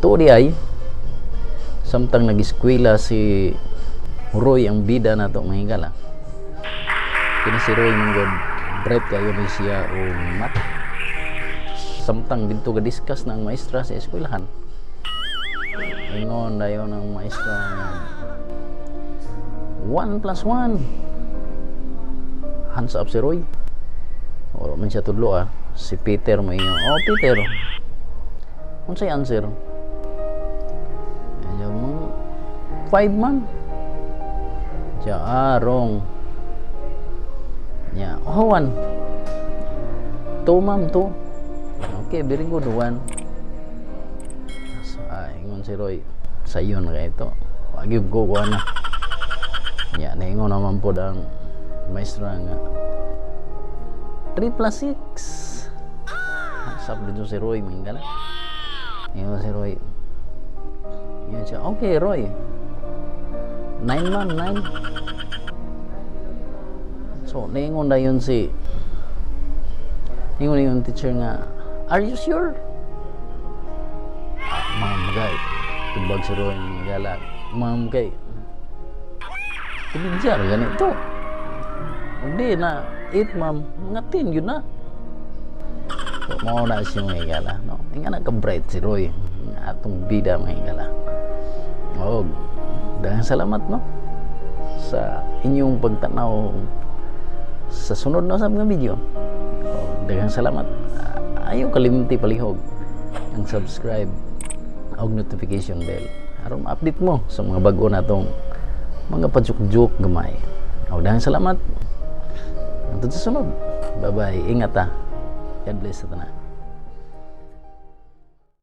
ato di ay samtang nag-eskwela si Roy ang bida na to mahingala. Kini si Roy mong bright kayo ni siya o math. Samtang dito ga-discuss ng maestra sa eskwelahan. Ingon dayon ng maestra 1 plus 1. Hands up si Roy. O man siya tudlo si Peter mo inyo. Oh Peter, unsay answer? Ayan mo 5 man. Siya wrong. Yeah, oh 1. 2 ma'am 2. Okay, very good 1. Ingon si Roy sayon kay ito. Wag gyud ko na. Ya, naingon naman po ang maestra nga 3 plus 6. Sab dito si Roy mingala. Ingon si Roy. Yan siya. Okay, Roy. 9 man, 9. So, naingon na yun si ingon yung teacher nga, are you sure? Ma'am gay. Tubag si Roy mingala. Ma'am gay. Kebijar ganito. Hindi na 8 ma'am, mga 10 yun na. So, mau na siya mga higala. No? Nga nagka-bright si Roy. Atong bida mga higala. Oh, daghang salamat no sa inyong pagtanaw sa sunod na sa mga video. Oh, daghang salamat. Ayaw kalimti palihog ang subscribe o notification bell aron ma-update mo sa mga bago natong mga pajuk-juk gamay. O daghang salamat. Hangtod sa sunod. Bye-bye. Ingat God bless sa tanan.